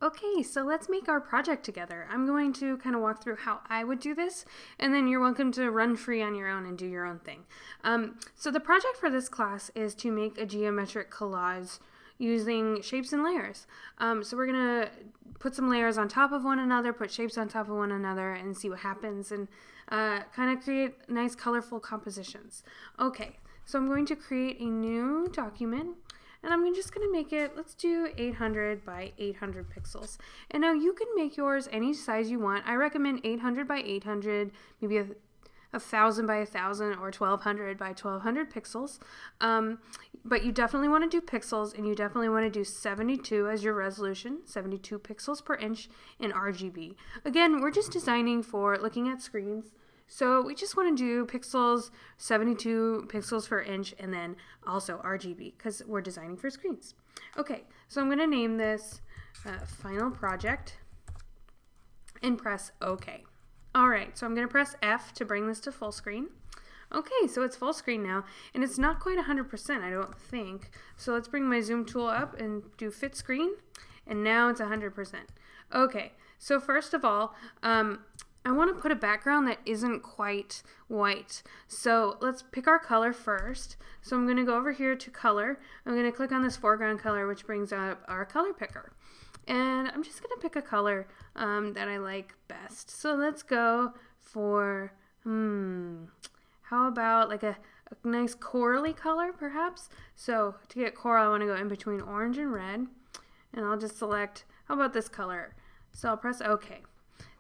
Okay, so let's make our project together. I'm going to kind of walk through how I would do this, and then you're welcome to run free on your own and do your own thing. So the project for this class is to make a geometric collage using shapes and layers. So we're going to put some layers on top of one another, put shapes on top of one another, and see what happens, and kind of create nice colorful compositions. Okay, so I'm going to create a new document. And I'm just going to make it, let's do 800 by 800 pixels. And now you can make yours any size you want. I recommend 800 by 800, maybe 1,000 by 1,000, or 1,200 by 1,200 pixels. But you definitely want to do pixels, and you definitely want to do 72 as your resolution, 72 pixels per inch in RGB. Again, we're just designing for looking at screens. So we just want to do pixels, 72 pixels per inch, and then also RGB because we're designing for screens. Okay, so I'm going to name this Final Project and press OK. All right, so I'm going to press F to bring this to full screen. Okay, so it's full screen now, and it's not quite 100%, I don't think. So let's bring my zoom tool up and do fit screen, and now it's 100%. Okay, so first of all, I want to put a background that isn't quite white. So let's pick our color first. So I'm going to go over here to color. I'm going to click on this foreground color, which brings up our color picker. And I'm just going to pick a color that I like best. So let's go for, how about like a nice corally color perhaps? So to get coral, I want to go in between orange and red. And I'll just select, how about this color? So I'll press OK.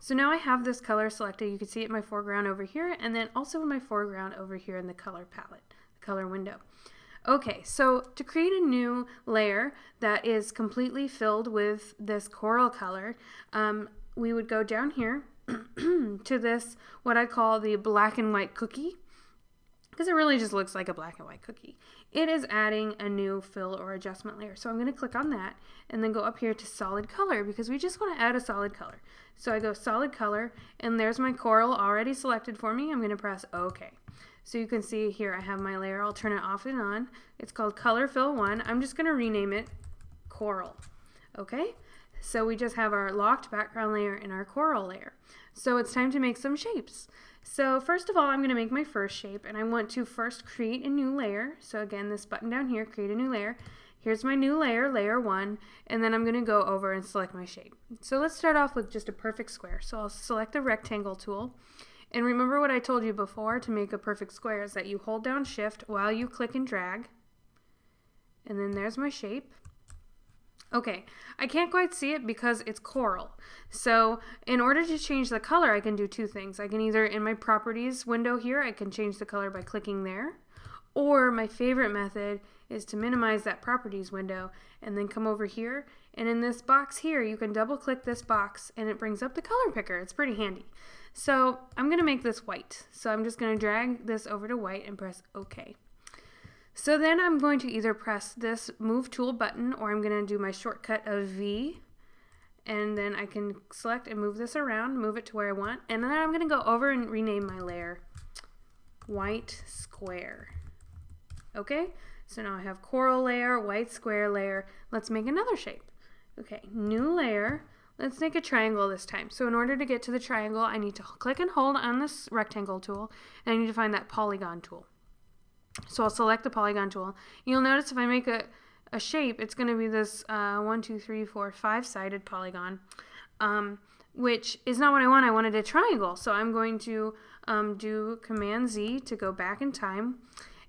So now I have this color selected. You can see it in my foreground over here, and then also in my foreground over here in the color palette, the color window. Okay, so to create a new layer that is completely filled with this coral color, we would go down here to this, what I call the black and white cookie, because it really just looks like a black and white cookie. It is adding a new fill or adjustment layer. So I'm going to click on that and then go up here to solid color because we just want to add a solid color. So I go solid color, and there's my coral already selected for me. I'm going to press OK. So you can see here I have my layer. I'll turn it off and on. It's called Color Fill 1. I'm just going to rename it Coral. Okay? So we just have our locked background layer and our coral layer. So it's time to make some shapes. So first of all, I'm going to make my first shape, and I want to first create a new layer. So again, this button down here, create a new layer. Here's my new layer, layer 1, and then I'm going to go over and select my shape. So let's start off with just a perfect square. So I'll select the rectangle tool. And remember what I told you before to make a perfect square is that you hold down Shift while you click and drag. And then there's my shape. Okay, I can't quite see it because it's coral. So in order to change the color, I can do two things. I can either, in my properties window here, I can change the color by clicking there. Or my favorite method is to minimize that properties window and then come over here. And in this box here, you can double click this box and it brings up the color picker. It's pretty handy. So I'm going to make this white. So I'm just going to drag this over to white and press OK. So then I'm going to either press this move tool button, or I'm going to do my shortcut of V, and then I can select and move this around, move it to where I want, and then I'm going to go over and rename my layer white square. Okay, so now I have coral layer, white square layer. Let's make another shape. Okay, new layer. Let's make a triangle this time. So in order to get to the triangle, I need to click and hold on this rectangle tool, and I need to find that polygon tool. So I'll select the polygon tool. You'll notice if I make a shape, it's going to be this 1, 2, 3, 4, 5-sided polygon, which is not what I want. I wanted a triangle. So I'm going to do Command Z to go back in time.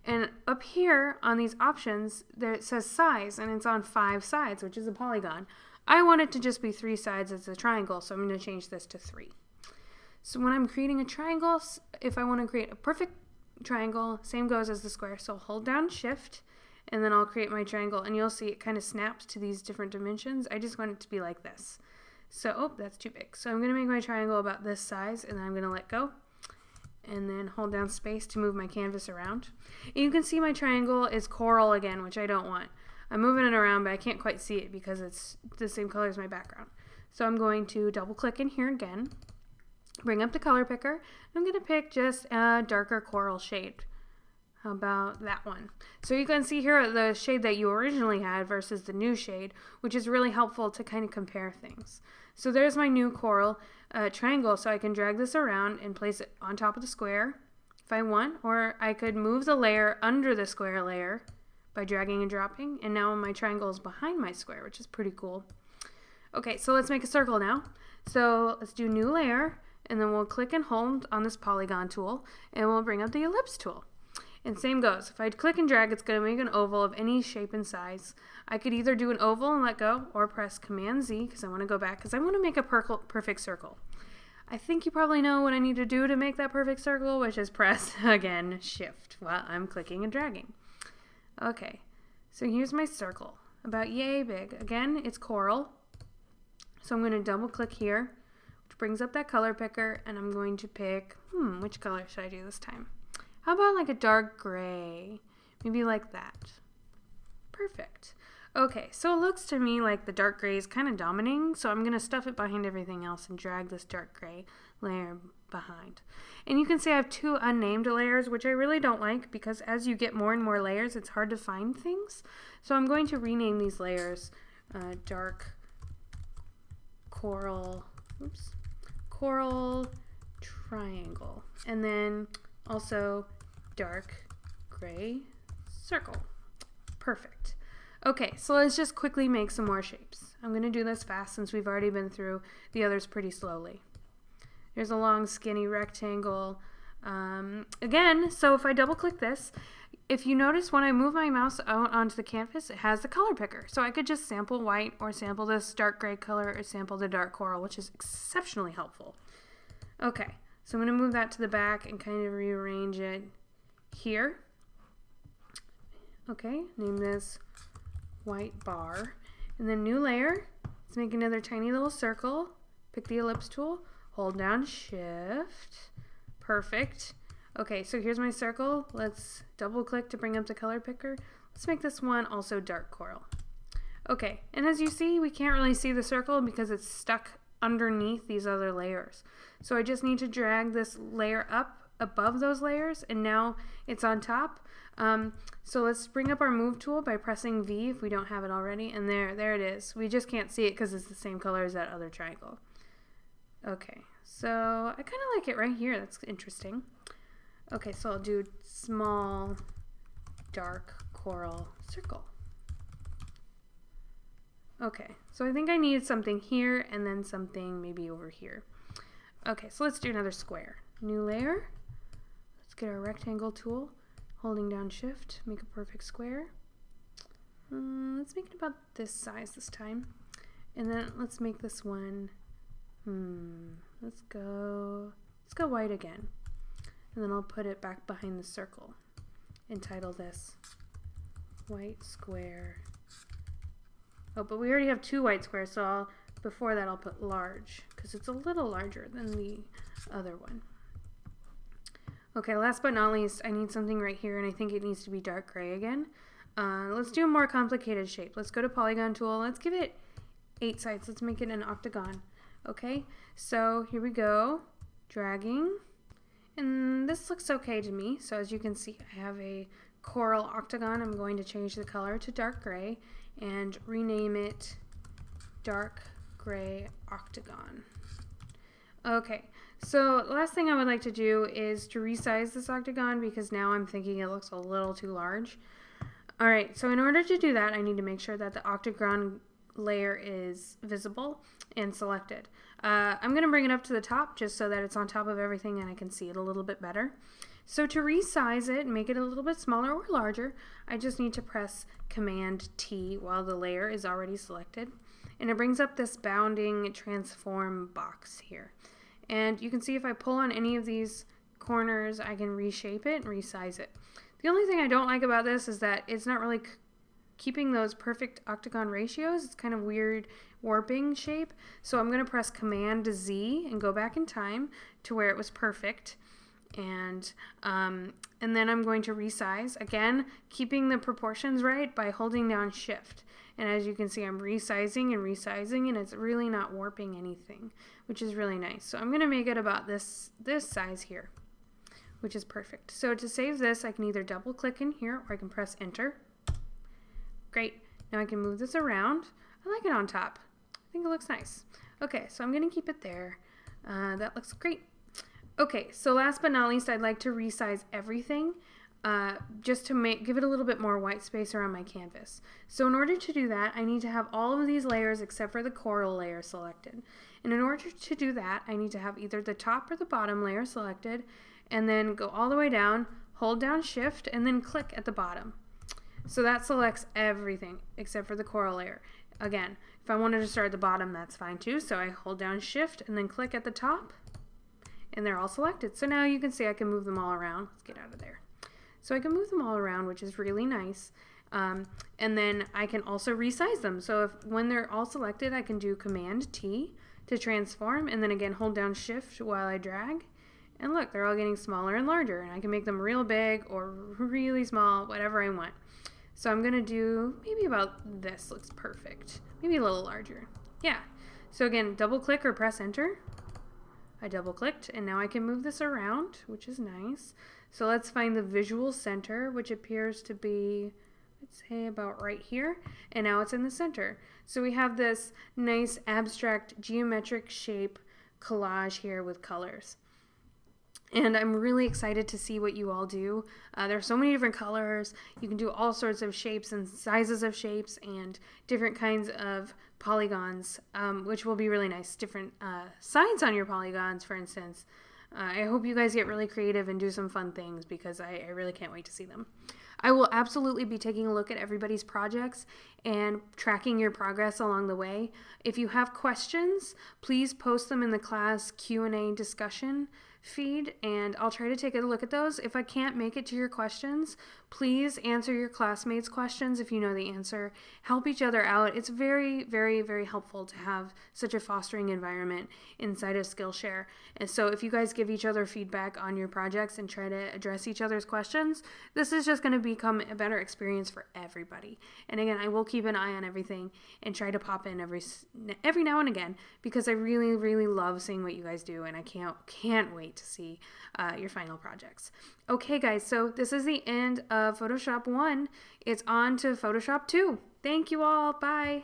And up here on these options, there it says size, and it's on 5 sides, which is a polygon. I want it to just be 3 sides as a triangle, so I'm going to change this to 3. So when I'm creating a triangle, if I want to create a perfect triangle, same goes as the square. So hold down Shift, and then I'll create my triangle, and you'll see it kind of snaps to these different dimensions. I just want it to be like this. So, oh, that's too big. So I'm going to make my triangle about this size, and then I'm going to let go, and then hold down space to move my canvas around. And you can see my triangle is coral again, which I don't want. I'm moving it around, but I can't quite see it because it's the same color as my background. So I'm going to double click in here again, bring up the color picker. I'm going to pick just a darker coral shade. How about that one? So you can see here the shade that you originally had versus the new shade, which is really helpful to kind of compare things. So there's my new coral triangle, so I can drag this around and place it on top of the square if I want, or I could move the layer under the square layer by dragging and dropping, and now my triangle is behind my square, which is pretty cool. Okay, so let's make a circle now. So let's do new layer, and then we'll click and hold on this polygon tool, and we'll bring up the ellipse tool. And same goes. If I click and drag, it's going to make an oval of any shape and size. I could either do an oval and let go, or press Command Z, because I want to go back, because I want to make a perfect circle. I think you probably know what I need to do to make that perfect circle, which is press, again, Shift while I'm clicking and dragging. Okay, so here's my circle, about yay big. Again, it's coral, so I'm going to double click here, which brings up that color picker, and I'm going to pick, which color should I do this time? How about like a dark gray? Maybe like that. Perfect. Okay, so it looks to me like the dark gray is kind of dominating, so I'm going to stuff it behind everything else and drag this dark gray layer behind. And you can see I have two unnamed layers, which I really don't like because as you get more and more layers, it's hard to find things. So I'm going to rename these layers dark coral, coral triangle, and then also dark gray circle. Perfect. Okay, so let's just quickly make some more shapes. I'm going to do this fast since we've already been through the others pretty slowly. There's a long skinny rectangle. Again, so if I double click this, if you notice when I move my mouse out onto the canvas, it has the color picker. So I could just sample white or sample this dark gray color or sample the dark coral, which is exceptionally helpful. Okay, so I'm going to move that to the back and kind of rearrange it here. Okay, name this white bar. And then new layer. Let's make another tiny little circle. Pick the ellipse tool. Hold down Shift. Perfect. Okay, so here's my circle. Let's double click to bring up the color picker. Let's make this one also dark coral. Okay, and as you see, we can't really see the circle because it's stuck underneath these other layers. So I just need to drag this layer up above those layers, and now it's on top. So let's bring up our move tool by pressing V if we don't have it already, and there it is. We just can't see it because it's the same color as that other triangle. Okay, so I kind of like it right here. That's interesting. Okay, so I'll do small dark coral circle. Okay, so I think I need something here and then something maybe over here. Okay, so let's do another square. New layer. Let's get our rectangle tool. Holding down Shift, make a perfect square. Let's make it about this size this time. And then let's make this one, let's go white again. And then I'll put it back behind the circle and title this white square. Oh, but we already have two white squares, so before that I'll put large because it's a little larger than the other one. Okay, last but not least, I need something right here, and I think it needs to be dark gray again. Let's do a more complicated shape. Let's go to Polygon tool. Let's give it 8 sides. Let's make it an octagon. Okay, so here we go. Dragging. And this looks okay to me. So as you can see, I have a coral octagon. I'm going to change the color to dark gray and rename it dark gray octagon. Okay, so the last thing I would like to do is to resize this octagon because now I'm thinking it looks a little too large. Alright, so in order to do that, I need to make sure that the octagon layer is visible and selected. I'm going to bring it up to the top just so that it's on top of everything and I can see it a little bit better. So to resize it and make it a little bit smaller or larger, I just need to press Command T while the layer is already selected. And it brings up this bounding transform box here. And you can see if I pull on any of these corners, I can reshape it and resize it. The only thing I don't like about this is that it's not really keeping those perfect octagon ratios. It's kind of weird warping shape. So I'm going to press Command Z and go back in time to where it was perfect. And then I'm going to resize, again, keeping the proportions right by holding down Shift. And as you can see, I'm resizing and resizing, and it's really not warping anything, which is really nice. So I'm going to make it about this size here. which is perfect. So to save this, I can either double click in here or I can press enter. Great. Now I can move this around. I like it on top. I think it looks nice. Okay, so I'm going to keep it there. That looks great. Okay, so last but not least, I'd like to resize everything just to give it a little bit more white space around my canvas. So in order to do that, I need to have all of these layers except for the coral layer selected. And in order to do that, I need to have either the top or the bottom layer selected, and then go all the way down, hold down Shift, and then click at the bottom. So that selects everything except for the coral layer. Again, if I wanted to start at the bottom, that's fine too. So I hold down Shift and then click at the top, and they're all selected. So now you can see I can move them all around. Let's get out of there. So I can move them all around, which is really nice. And then I can also resize them. So when they're all selected, I can do Command T to transform, and then again hold down Shift while I drag. And look, they're all getting smaller and larger, and I can make them real big or really small, whatever I want. So I'm going to do maybe about this. Looks perfect. Maybe a little larger. Yeah. So again, double click or press enter. I double clicked, and now I can move this around, which is nice. So let's find the visual center, which appears to be, let's say, about right here. And now it's in the center. So we have this nice abstract geometric shape collage here with colors. And I'm really excited to see what you all do. There's so many different colors. You can do all sorts of shapes and sizes of shapes and different kinds of polygons, which will be really nice. Different signs on your polygons, for instance. I hope you guys get really creative and do some fun things because I really can't wait to see them. I will absolutely be taking a look at everybody's projects and tracking your progress along the way. If you have questions, please post them in the class Q&A discussion feed, and I'll try to take a look at those. If I can't make it to your questions, please answer your classmates' questions if you know the answer. Help each other out. It's very, very, very helpful to have such a fostering environment inside of Skillshare. And so if you guys give each other feedback on your projects and try to address each other's questions, this is just going to become a better experience for everybody. And again, I will keep an eye on everything and try to pop in every now and again because I really, really love seeing what you guys do, and I can't wait to see your final projects. Okay guys, so this is the end of Photoshop 1. It's on to Photoshop 2. Thank you all. Bye.